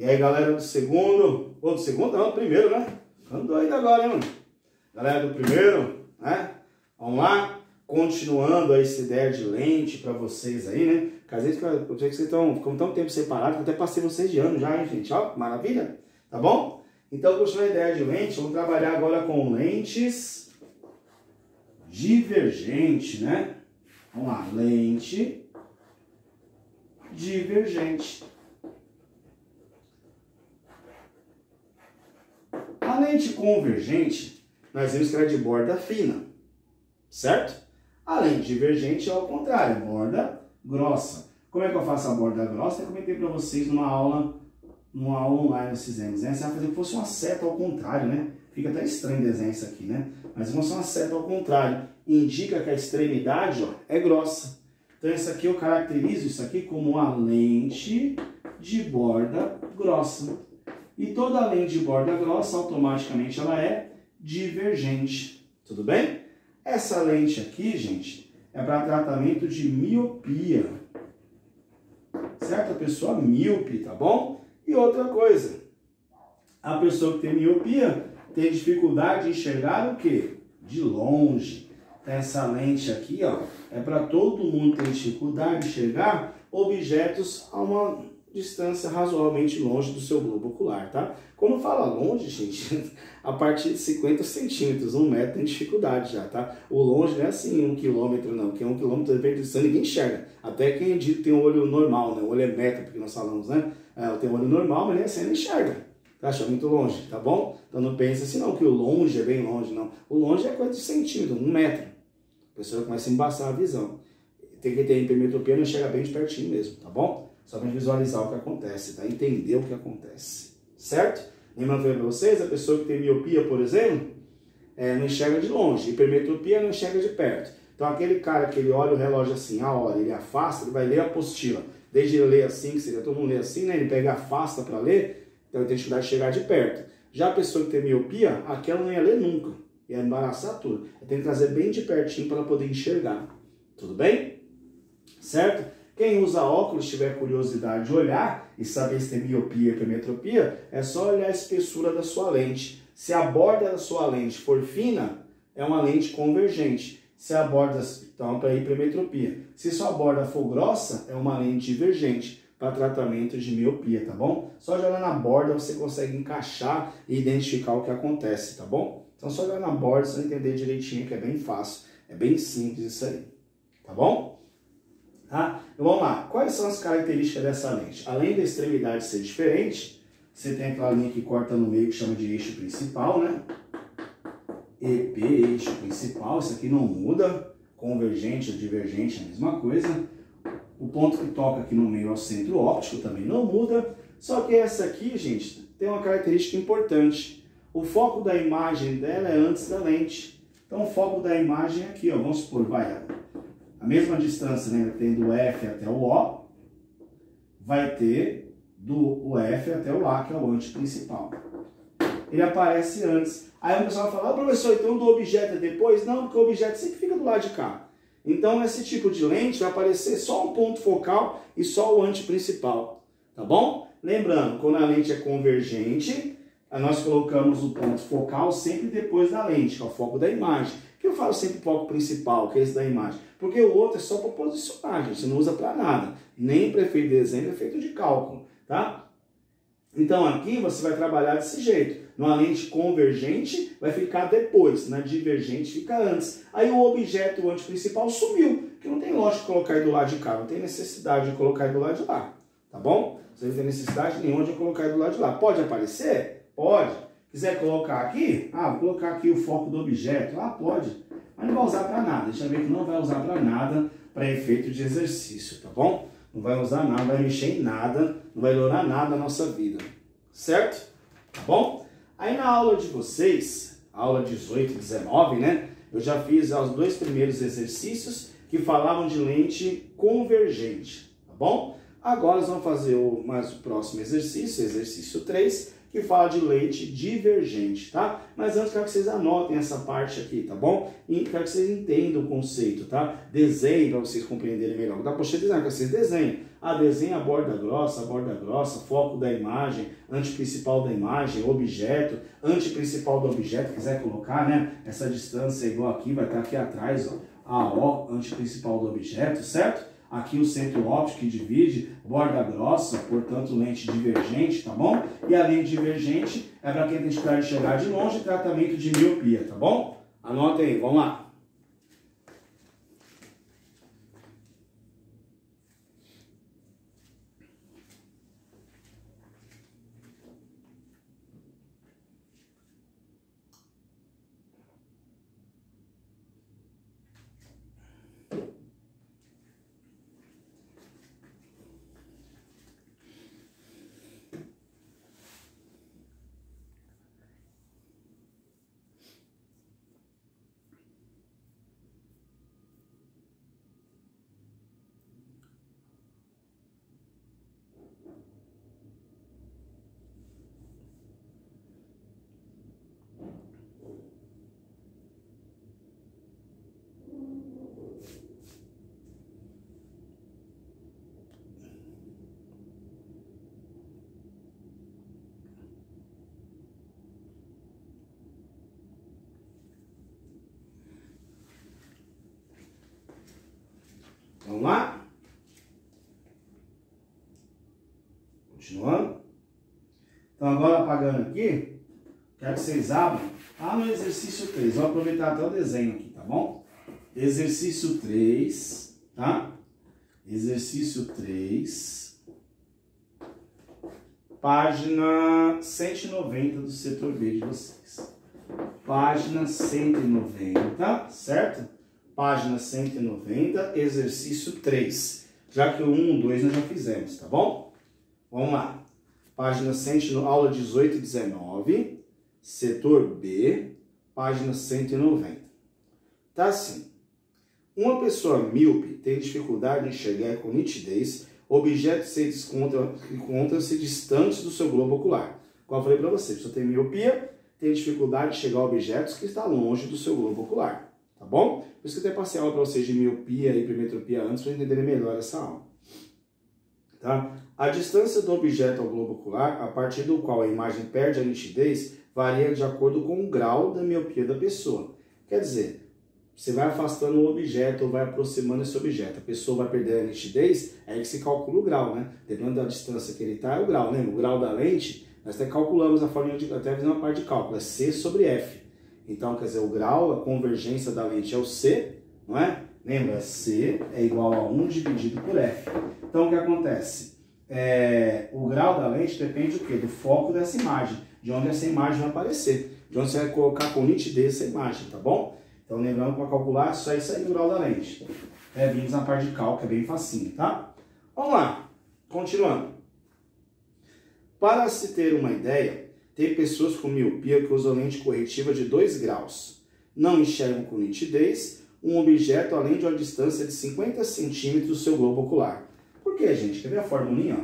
E aí, galera do segundo, ou do segundo não, do primeiro, né? Ficando doido agora, hein, mano? Galera do primeiro, né? Vamos lá, continuando aí essa ideia de lente para vocês aí, né? Porque às vezes eu sei que vocês estão ficando tão tempo separados que eu até passei vocês de ano já, hein, gente? Ó, maravilha, tá bom? Então, continuando a ideia de lente, vamos trabalhar agora com lentes divergentes, né? Vamos lá, lente divergente. A lente convergente, nós vimos que era de borda fina, certo? A lente divergente é ao contrário, borda grossa. Como é que eu faço a borda grossa? Eu comentei para vocês numa aula online nós fizemos, né? Você vai fazer como se fosse uma seta ao contrário, né? Fica até estranho o desenho isso aqui, né? Mas como se fosse uma seta ao contrário. Indica que a extremidade, ó, é grossa. Então isso aqui eu caracterizo isso aqui como uma lente de borda grossa. E toda lente de borda grossa, automaticamente, ela é divergente. Tudo bem? Essa lente aqui, gente, é para tratamento de miopia. Certo? A pessoa míope, tá bom? E outra coisa, a pessoa que tem miopia tem dificuldade de enxergar o quê? De longe. Então, essa lente aqui, ó, é para todo mundo que tem dificuldade de enxergar objetos a uma distância razoavelmente longe do seu globo ocular, tá? Quando fala longe, gente, a partir de 50 centímetros, 1 metro tem dificuldade já, tá? O longe não é assim 1 quilômetro não, que 1 quilômetro de distância ninguém enxerga. Até quem tem um olho normal, né? O olho é metro, porque nós falamos, né? Tem um olho normal, mas nem assim não enxerga. Tá? Acha muito longe, tá bom? Então não pensa assim não, que o longe é bem longe, não. O longe é coisa de centímetro, 1 metro. A pessoa começa a embaçar a visão. Tem que ter hipermetropia, não enxerga bem de pertinho mesmo, tá bom? Só para visualizar o que acontece, tá? Entender o que acontece, certo? Lembrando para vocês, a pessoa que tem miopia, por exemplo, não enxerga de longe. Hipermetropia não enxerga de perto. Então aquele cara que ele olha o relógio assim, a hora, ele afasta, ele vai ler a apostila. Desde ele ler assim, que seria todo mundo ler assim, né? Ele pega e afasta para ler, então ele tem dificuldade de chegar de perto. Já a pessoa que tem miopia, aquela não ia ler nunca. Ia embaraçar tudo. Tem que trazer bem de pertinho para poder enxergar. Tudo bem? Certo? Quem usa óculos, tiver curiosidade de olhar e saber se tem miopia e hipermetropia, é só olhar a espessura da sua lente. Se a borda da sua lente for fina, é uma lente convergente. Se a borda, então, para hipermetropia. Se sua borda for grossa, é uma lente divergente para tratamento de miopia, tá bom? Só de olhar na borda você consegue encaixar e identificar o que acontece, tá bom? Então só olhar na borda você vai entender direitinho, que é bem fácil, é bem simples isso aí, tá bom? Tá? Então vamos lá, quais são as características dessa lente? Além da extremidade ser diferente, você tem aquela linha que corta no meio que chama de eixo principal, né? EP, eixo principal, isso aqui não muda, convergente ou divergente é a mesma coisa. O ponto que toca aqui no meio é o centro óptico, também não muda, só que essa aqui, gente, tem uma característica importante. O foco da imagem dela é antes da lente. Então o foco da imagem é aqui, ó, vamos supor, vai a mesma distância, né, tem do F até o O, vai ter do F até o A, que é o antiprincipal. Ele aparece antes. Aí o pessoal vai falar, professor, então do objeto é depois? Não, porque o objeto sempre fica do lado de cá. Então esse tipo de lente vai aparecer só um ponto focal e só o antiprincipal, tá bom? Lembrando, quando a lente é convergente, nós colocamos o ponto focal sempre depois da lente, que é o foco da imagem. Por que eu falo sempre foco principal, que é esse da imagem? Porque o outro é só para posicionar, gente, você não usa para nada. Nem para efeito de desenho, é efeito de cálculo, tá? Então aqui você vai trabalhar desse jeito. Numa lente convergente vai ficar depois, na divergente fica antes. Aí o objeto, o antiprincipal, sumiu, que não tem lógica de colocar ele do lado de cá, não tem necessidade de colocar ele do lado de lá, tá bom? Você não tem necessidade nenhuma de colocar ele do lado de lá. Pode aparecer? Pode. Quiser colocar aqui? Ah, vou colocar aqui o foco do objeto. Ah, pode. Mas não vai usar para nada. Deixa eu ver que não vai usar para nada para efeito de exercício, tá bom? Não vai usar nada, não vai mexer em nada, não vai melhorar nada na nossa vida. Certo? Tá bom? Aí na aula de vocês, aula 18 e 19, né? Eu já fiz os 2 primeiros exercícios que falavam de lente convergente, tá bom? Agora nós vamos fazer o próximo exercício, exercício 3, que fala de lente divergente, tá? Mas antes quero que vocês anotem essa parte aqui, tá bom? E quero que vocês entendam o conceito, tá? Desenhem para vocês compreenderem melhor. Dá para você desenhar, que vocês desenhem. Desenha a borda grossa, foco da imagem, anteprincipal da imagem, objeto, anteprincipal do objeto, quiser colocar, né? Essa distância é igual aqui, vai estar aqui atrás, ó, AO, anteprincipal do objeto, certo? Aqui o centro óptico que divide, borda grossa, portanto lente divergente, tá bom? E a lente divergente é para quem tem dificuldade de enxergar de longe, tratamento de miopia, tá bom? Anotem aí, vamos lá. Vamos lá? Continuando. Então agora apagando aqui, quero que vocês abram lá no exercício 3. Vou aproveitar até o desenho aqui, tá bom? Exercício 3, tá? Exercício 3. Página 190 do setor B de vocês. Página 190, certo? Página 190, exercício 3. Já que o 1, o 2 nós já fizemos, tá bom? Vamos lá. Página 190, aula 18 e 19, setor B, página 190. Tá assim. Uma pessoa míope tem dificuldade em enxergar com nitidez objetos que encontram-se distantes do seu globo ocular. Como eu falei para você, a pessoa tem miopia, tem dificuldade de enxergar objetos que estão longe do seu globo ocular. Tá bom? Por isso que eu até passei aula para vocês de miopia e hipermetropia antes para entenderem melhor essa aula. Tá? A distância do objeto ao globo ocular, a partir do qual a imagem perde a nitidez, varia de acordo com o grau da miopia da pessoa. Quer dizer, você vai afastando o objeto ou vai aproximando esse objeto, a pessoa vai perder a nitidez, é aí que se calcula o grau, né? Dependendo da distância que ele está, é o grau, né? O grau da lente, nós até calculamos a forma de, até fazendo uma parte de cálculo, é C sobre F. Então, quer dizer, o grau, a convergência da lente é o C, não é? Lembra, C é igual a 1 dividido por F. Então, o que acontece? O grau da lente depende do quê? Do foco dessa imagem, de onde essa imagem vai aparecer, de onde você vai colocar com nitidez essa imagem, tá bom? Então, lembrando para calcular, só isso aí o grau da lente. Vimos na parte de cálculo, é bem facinho, tá? Vamos lá, continuando. Para se ter uma ideia, tem pessoas com miopia que usam lente corretiva de 2 graus. Não enxergam com nitidez um objeto além de uma distância de 50 centímetros do seu globo ocular. Por que, gente? Quer ver a formulinha?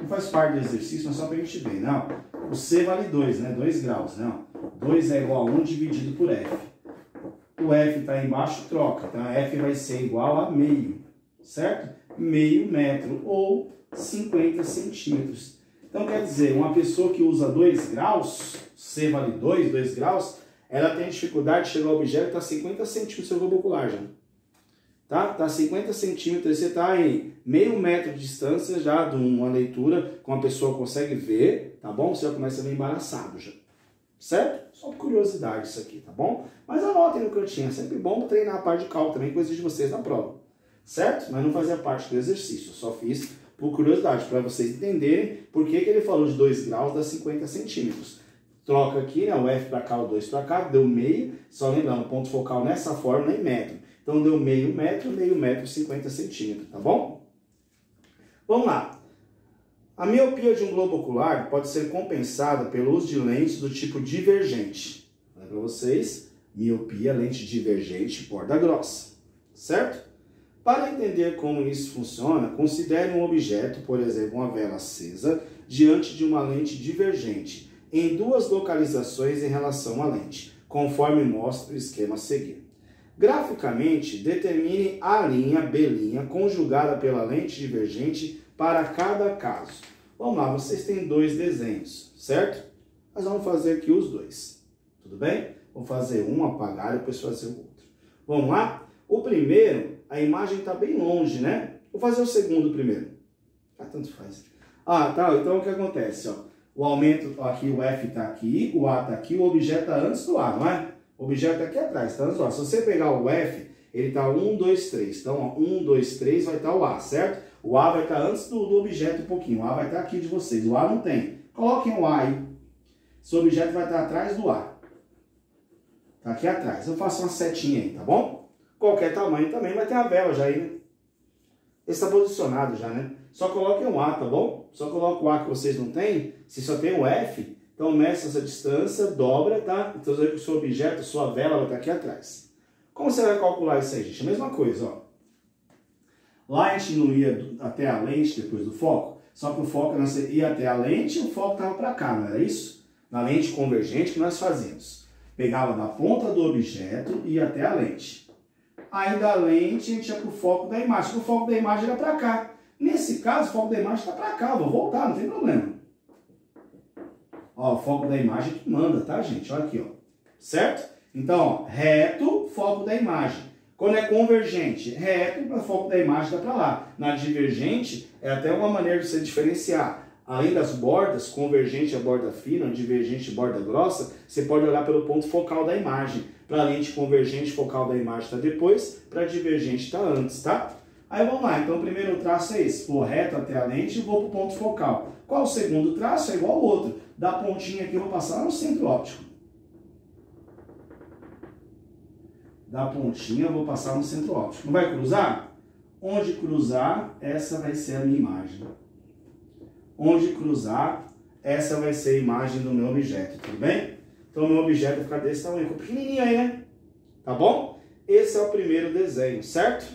Não faz parte do exercício, mas só para a gente ver, não? O C vale 2, né? 2 graus, né? 2 é igual a 1 dividido por F. O F está embaixo, troca. Então, a F vai ser igual a meio, certo? Meio metro ou 50 centímetros. Então, quer dizer, uma pessoa que usa 2 graus, C vale 2 graus, ela tem dificuldade de chegar ao objeto que está 50 centímetros do seu globo ocular já. Tá? Está 50 centímetros, você está em meio metro de distância já de uma leitura que uma pessoa consegue ver, tá bom? Você já começa a ver embaraçado já. Certo? Só curiosidade isso aqui, tá bom? Mas anotem no cantinho, é sempre bom treinar a parte de cálculo também, coisa de vocês na prova. Certo? Mas não fazia parte do exercício, só fiz por curiosidade, para vocês entenderem por que ele falou de 2 graus dá 50 centímetros. Troca aqui, né, o F para cá, o 2 para cá, deu meio, só lembrando, ponto focal nessa forma em metro. Então deu meio metro, 50 centímetros, tá bom? Vamos lá. A miopia de um globo ocular pode ser compensada pelo uso de lentes do tipo divergente. Olha para vocês, miopia, lente divergente, borda grossa, certo? Para entender como isso funciona, considere um objeto, por exemplo, uma vela acesa, diante de uma lente divergente, em duas localizações em relação à lente, conforme mostra o esquema a seguir. Graficamente, determine a linha B' conjugada pela lente divergente para cada caso. Vamos lá, vocês têm dois desenhos, certo? Nós vamos fazer aqui os dois, tudo bem? Vou fazer um, apagar e depois fazer o outro. Vamos lá? O primeiro, a imagem está bem longe, né? Vou fazer o segundo primeiro. Ah, tanto faz. Ah, tá. Então o que acontece? Ó, o aumento, aqui o F está aqui, o A está aqui, o objeto está antes do A, não é? O objeto está aqui atrás, tá antes do A. Se você pegar o F, ele está 1, 2, 3. Então, ó, 1, 2, 3 vai estar o A, certo? O A vai estar antes do objeto um pouquinho. O A vai estar aqui de vocês. O A não tem. Coloquem o A aí. Esse objeto vai estar atrás do A. Tá aqui atrás. Eu faço uma setinha aí, tá bom? Qualquer tamanho também vai ter a vela já aí, né? Esse está posicionado já, né? Só coloquem um A, tá bom? Só coloca o A que vocês não têm. Se só tem o F, então meça essa distância, dobra, tá? Então o seu objeto, sua vela vai estar aqui atrás. Como você vai calcular isso aí, gente? A mesma coisa, ó. Lá a gente não ia até a lente depois do foco, só que o foco nós ia até a lente e o foco estava para cá, não era isso? Na lente convergente que nós fazíamos. Pegava da ponta do objeto e ia até a lente. Aí da lente a gente ia para o foco da imagem. O foco da imagem era para cá. Nesse caso, o foco da imagem está para cá. Vou voltar, não tem problema. Ó, o foco da imagem que manda, tá, gente? Olha aqui, ó. Certo? Então, ó, reto, foco da imagem. Quando é convergente, reto, o foco da imagem está para lá. Na divergente, é até uma maneira de você diferenciar. Além das bordas, convergente é borda fina, divergente é borda grossa, você pode olhar pelo ponto focal da imagem. Para a lente convergente, focal da imagem está depois, para divergente está antes, tá? Aí vamos lá, então o primeiro traço é esse, vou reto até a lente e vou para o ponto focal. Qual o segundo traço? É igual ao outro. Da pontinha aqui eu vou passar no centro óptico. Da pontinha eu vou passar no centro óptico. Não vai cruzar? Onde cruzar, essa vai ser a minha imagem. Onde cruzar, essa vai ser a imagem do meu objeto, tudo bem? Então o meu objeto vai ficar desse tamanho, pequenininho aí, né? Tá bom? Esse é o primeiro desenho, certo?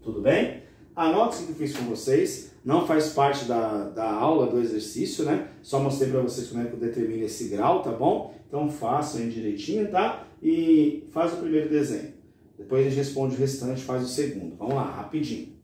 Tudo bem? Anote o que eu fiz com vocês, não faz parte da aula, do exercício, né? Só mostrei para vocês como é que eu determino esse grau, tá bom? Então façam aí direitinho, tá? E faz o primeiro desenho. Depois a gente responde o restante, faz o segundo. Vamos lá, rapidinho.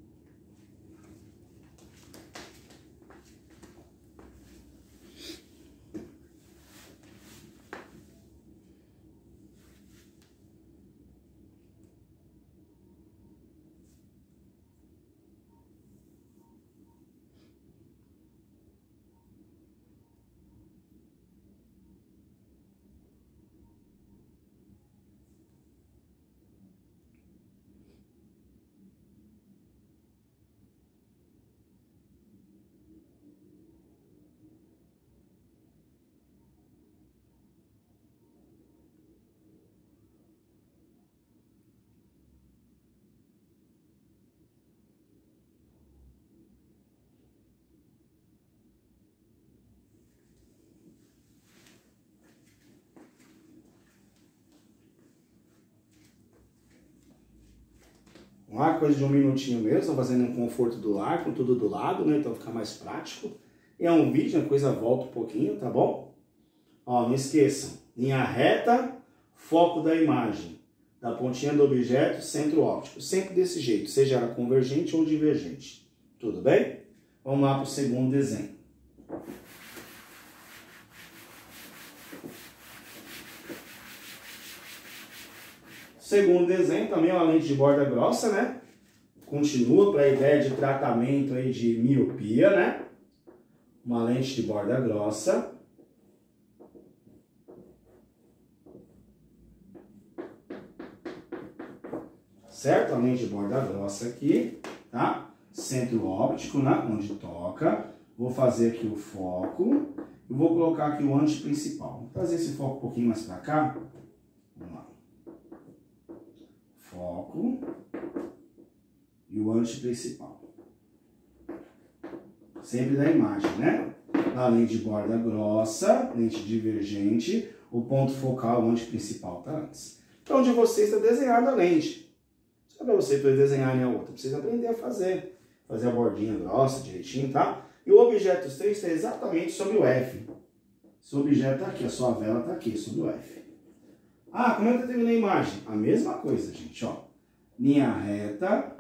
Uma coisa de um minutinho mesmo, estou fazendo um conforto do lar, com tudo do lado, né? Então fica mais prático. E é um vídeo, a coisa volta um pouquinho, tá bom? Ó, não esqueçam, linha reta, foco da imagem, da pontinha do objeto, centro óptico. Sempre desse jeito, seja ela convergente ou divergente. Tudo bem? Vamos lá para o segundo desenho. Segundo desenho, também é uma lente de borda grossa, né? Continua para a ideia de tratamento aí de miopia, né? Uma lente de borda grossa. Certo? A lente de borda grossa aqui, tá? Centro óptico, né? Onde toca. Vou fazer aqui o foco. E vou colocar aqui o anti-principal. Vou trazer esse foco um pouquinho mais para cá. Vamos lá. Foco e o anti-principal. Sempre da imagem, né? A lente de borda grossa, lente divergente, o ponto focal, o anti-principal tá antes. Então, de vocês está desenhada a lente. Só para vocês desenharem a outra, precisa aprender a fazer. Fazer a bordinha grossa direitinho, tá? E o objeto 3 está exatamente sobre o F. Seu objeto está aqui, a sua vela está aqui, sobre o F. Ah, como é que eu terminei a imagem? A mesma coisa, gente, ó. Linha reta,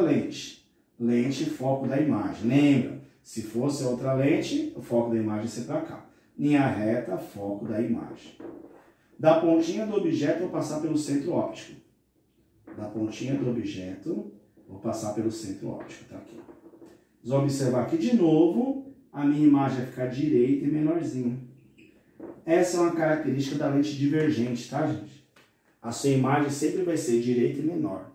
lente. Lente, foco da imagem. Lembra, se fosse outra lente, o foco da imagem ia ser para cá. Linha reta, foco da imagem. Da pontinha do objeto, vou passar pelo centro óptico. Da pontinha do objeto, vou passar pelo centro óptico, tá aqui. Vamos observar aqui de novo, a minha imagem vai ficar direita e menorzinha. Essa é uma característica da lente divergente, tá, gente? A sua imagem sempre vai ser direita e menor.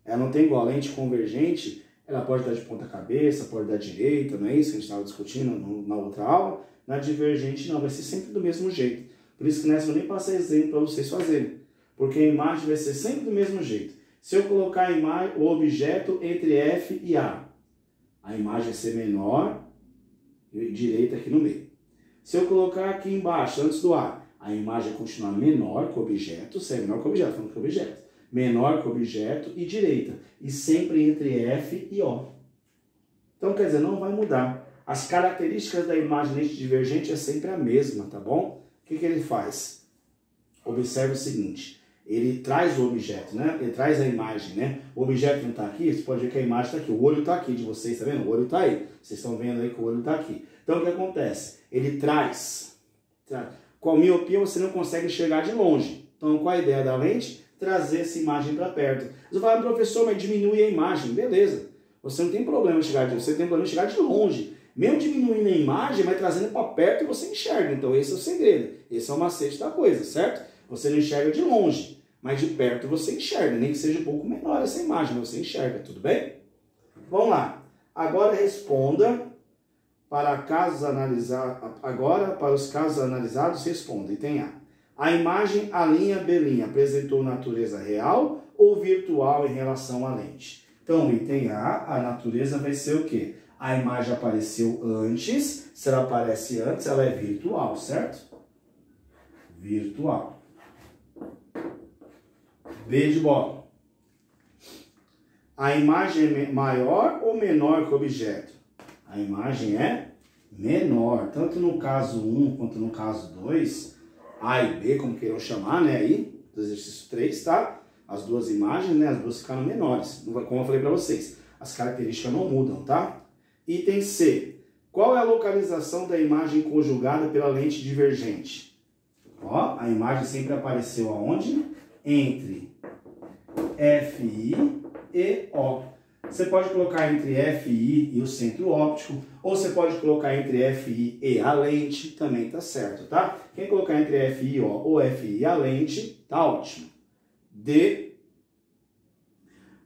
Ela não tem igual a lente convergente, ela pode dar de ponta cabeça, pode dar direita, não é isso que a gente estava discutindo na outra aula? Na divergente não, vai ser sempre do mesmo jeito. Por isso que nessa eu nem passei exemplo para vocês fazerem. Porque a imagem vai ser sempre do mesmo jeito. Se eu colocar o objeto entre F e A imagem vai ser menor e direita aqui no meio. Se eu colocar aqui embaixo, antes do A imagem vai continuar menor que o objeto, se é menor que o objeto, falando que o objeto. Menor que o objeto e direita. E sempre entre F e O. Então, quer dizer, não vai mudar. As características da imagem lente divergente é sempre a mesma, tá bom? O que ele faz? Observe o seguinte. Ele traz o objeto, né? Ele traz a imagem, né? O objeto não está aqui, você pode ver que a imagem está aqui. O olho está aqui de vocês, tá vendo? O olho está aí. Vocês estão vendo aí que o olho está aqui. Então, o que acontece? Ele traz. Com a miopia, você não consegue enxergar de longe. Então, qual a ideia da lente? Trazer essa imagem para perto. Você fala, professor, mas diminui a imagem. Beleza. Você não tem problema em chegar de longe. Você tem problema em chegar de longe. Mesmo diminuindo a imagem, vai trazendo para perto e você enxerga. Então, esse é o segredo. Esse é o macete da coisa, certo? Você não enxerga de longe. Mas de perto você enxerga, nem que seja um pouco menor essa imagem, você enxerga, tudo bem? Vamos lá. Agora responda para casos analisados. Agora, para os casos analisados, responda. Item A. A imagem A', B' apresentou natureza real ou virtual em relação à lente? Então, item A, a natureza vai ser o quê? A imagem apareceu antes. Se ela aparece antes, ela é virtual, certo? Virtual. B de bola. A imagem é maior ou menor que o objeto? A imagem é menor. Tanto no caso 1 quanto no caso 2, A e B, como queiram chamar, né? Aí, do exercício 3, tá? As duas imagens, né? As duas ficaram menores. Como eu falei para vocês, as características não mudam, tá? Item C. Qual é a localização da imagem conjugada pela lente divergente? Ó, a imagem sempre apareceu aonde? Entre FI e O. Você pode colocar entre FI e o centro óptico, ou você pode colocar entre FI e a lente, também tá certo, tá? Quem colocar entre FI e O ou FI e a lente, tá ótimo. D.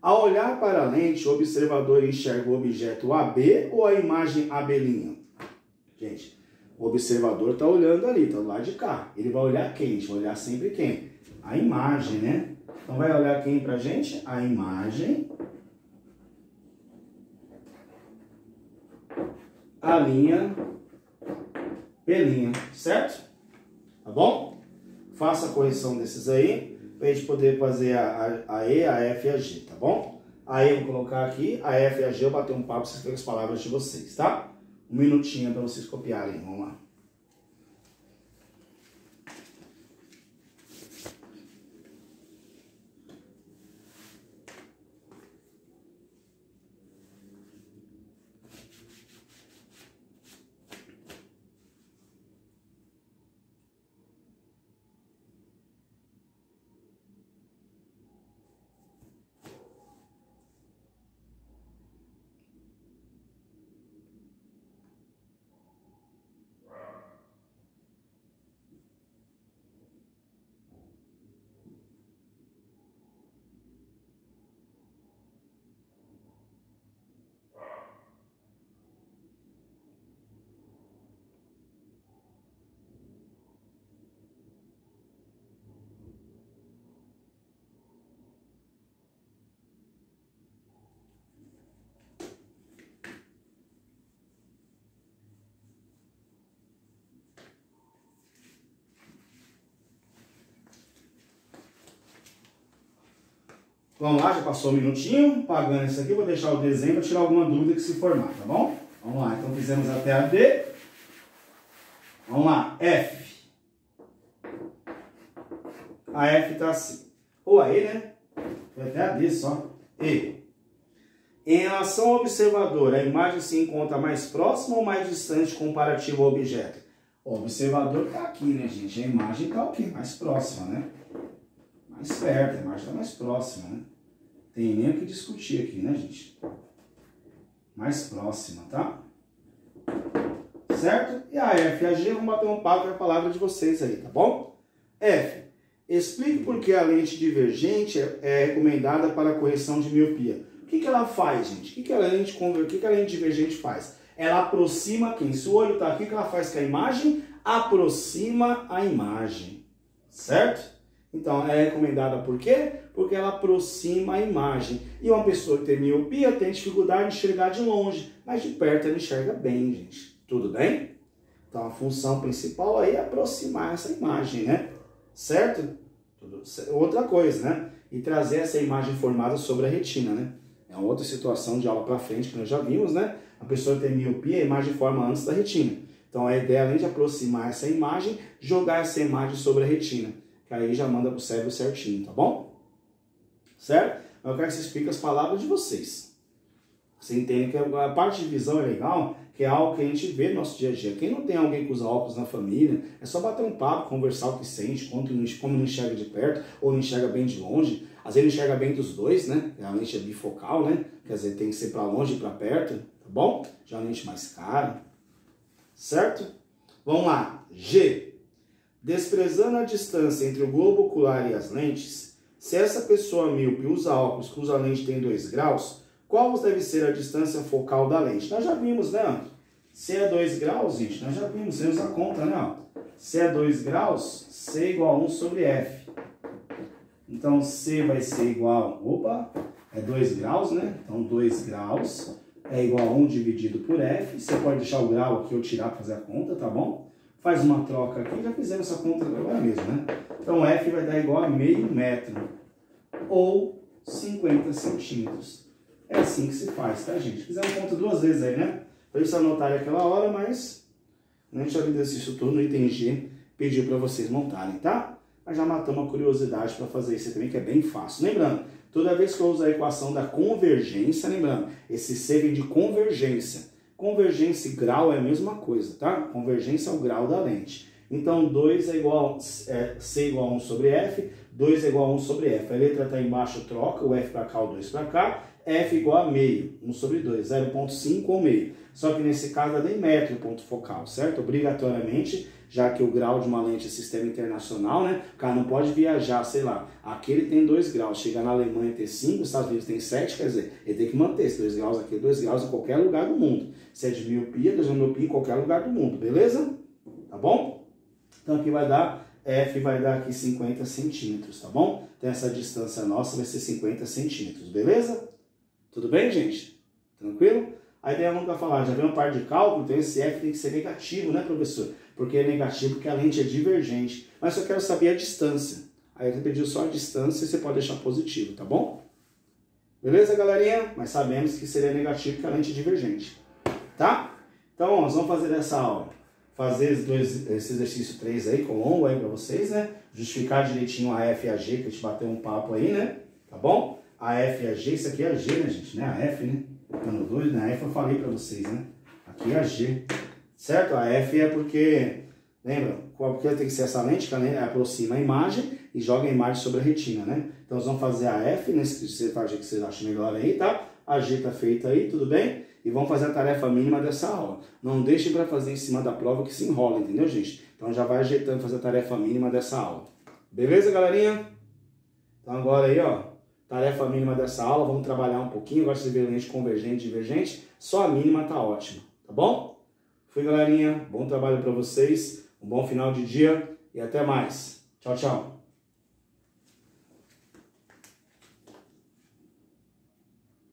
Ao olhar para a lente, o observador enxerga o objeto AB ou a imagem AB'? Gente, o observador tá olhando ali, tá do lado de cá. Ele vai olhar quem? A gente vai olhar sempre quem? A imagem, né? Então, vai olhar quem pra gente? A imagem, a linha, B', certo? Tá bom? Faça a correção desses aí, pra gente poder fazer a E, a F e a G, tá bom? A E eu vou colocar aqui, a F e a G eu bater um papo, vocês pegam as palavras de vocês, tá? Um minutinho para vocês copiarem, vamos lá. Vamos lá, já passou um minutinho, pagando isso aqui, vou deixar o desenho para tirar alguma dúvida que se formar, tá bom? Vamos lá, então fizemos até a D. Vamos lá, F. A F está assim. Ou a E, né? Foi até a D só. E. Em relação ao observador, a imagem se encontra mais próxima ou mais distante comparativo ao objeto? O observador está aqui, né, gente? A imagem está o quê? Mais próxima, né? Mais perto, a imagem está mais próxima, né? Tem nem o que discutir aqui, né, gente? Mais próxima, tá? Certo? E a F e a G, vamos bater um papo com a palavra de vocês aí, tá bom? F. Explique por que a lente divergente é recomendada para a correção de miopia. O que ela faz, gente? O que a lente divergente faz? Ela aproxima quem? Se o olho está aqui, o que ela faz com a imagem? Aproxima a imagem. Certo? Então, ela é recomendada por quê? Porque ela aproxima a imagem. E uma pessoa que tem miopia tem dificuldade de enxergar de longe, mas de perto ela enxerga bem, gente. Tudo bem? Então, a função principal aí é aproximar essa imagem, né? Certo? Outra coisa, né? E trazer essa imagem formada sobre a retina, né? É uma outra situação de aula para frente que nós já vimos, né? A pessoa que tem miopia, a imagem forma antes da retina. Então, a ideia, além de aproximar essa imagem, jogar essa imagem sobre a retina. Que aí já manda para o cérebro certinho, tá bom? Certo? Eu quero que você explique as palavras de vocês. Você entende que a parte de visão é legal, que é algo que a gente vê no nosso dia a dia. Quem não tem alguém que usa óculos na família, é só bater um papo, conversar o que sente, como não enxerga de perto ou não enxerga bem de longe. Às vezes não enxerga bem dos dois, né? A lente é bifocal, né? Quer dizer, tem que ser para longe e para perto, tá bom? Já a lente mais cara. Certo? Vamos lá. G. Desprezando a distância entre o globo ocular e as lentes, se essa pessoa míope usa óculos cuja lente tem 2 graus, qual deve ser a distância focal da lente? Nós já vimos, né? Se é 2 graus, gente, nós já vimos, você usa a conta, né? Se é 2 graus, C é igual a 1 sobre F. Então, C vai ser igual, é 2 graus, né? Então, 2 graus é igual a 1 dividido por F. Você pode deixar o grau aqui ou tirar para fazer a conta, tá bom? Faz uma troca aqui, já fizemos essa conta agora mesmo, né? Então, F vai dar igual a meio metro, ou 50 centímetros. É assim que se faz, tá, gente? Fizemos conta 2 vezes aí, né? Para isso anotar aquela hora, mas a gente já viu isso tudo no item G, pediu para vocês montarem, tá? Mas já matamos uma curiosidade para fazer isso também, que é bem fácil. Lembrando, toda vez que eu uso a equação da convergência, lembrando, esse C vem de convergência. Convergência e grau é a mesma coisa, tá? Convergência é o grau da lente. Então, 2 é igual C igual a 1 sobre F, 2 é igual a 1 sobre F. A letra está embaixo, troca, o F para cá, o 2 para cá. F igual a meio, 1 sobre 2, 0,5 ou meio. Só que nesse caso é em metro o ponto focal, certo? Obrigatoriamente, já que o grau de uma lente é sistema internacional, né? O cara não pode viajar, sei lá, aqui ele tem 2 graus, chegar na Alemanha e ter 5, os Estados Unidos tem 7, quer dizer, ele tem que manter esses 2 graus aqui, 2 graus em qualquer lugar do mundo. Se é de miopia, 2 de miopia em qualquer lugar do mundo, beleza? Tá bom? Então aqui vai dar, F vai dar aqui 50 centímetros, tá bom? Então essa distância nossa vai ser 50 centímetros, beleza? Tudo bem, gente? Tranquilo? A ideia nunca falar, já veio uma parte de cálculo, então esse F tem que ser negativo, né, professor? Porque é negativo porque a lente é divergente. Mas eu quero saber a distância. Aí eu pediu só a distância e você pode deixar positivo, tá bom? Beleza, galerinha? Mas sabemos que seria negativo porque a lente é divergente. Tá? Então, nós vamos fazer essa aula. Fazer esse exercício 3 aí, com longo aí pra vocês, né? Justificar direitinho a F e a G, que a gente bateu um papo aí, né? Tá bom? A F e a G, isso aqui é a G, né, gente? Não é a F, né? Ficando doido, né? A F eu falei pra vocês, né? Aqui é a G. Certo? A F é porque, lembra? Porque tem que ser essa lente que aproxima a imagem e joga a imagem sobre a retina, né? Então nós vamos fazer a F, nesse que vocês acham melhor aí, tá? A G tá feita aí, tudo bem? E vamos fazer a tarefa mínima dessa aula. Não deixem para fazer em cima da prova que se enrola, entendeu, gente? Então já vai ajeitando fazer a tarefa mínima dessa aula. Beleza, galerinha? Então agora aí, ó, tarefa mínima dessa aula, vamos trabalhar um pouquinho. Agora você vê lente convergente, divergente, só a mínima tá ótima, tá bom? Fui, galerinha. Bom trabalho para vocês. Um bom final de dia e até mais. Tchau, tchau.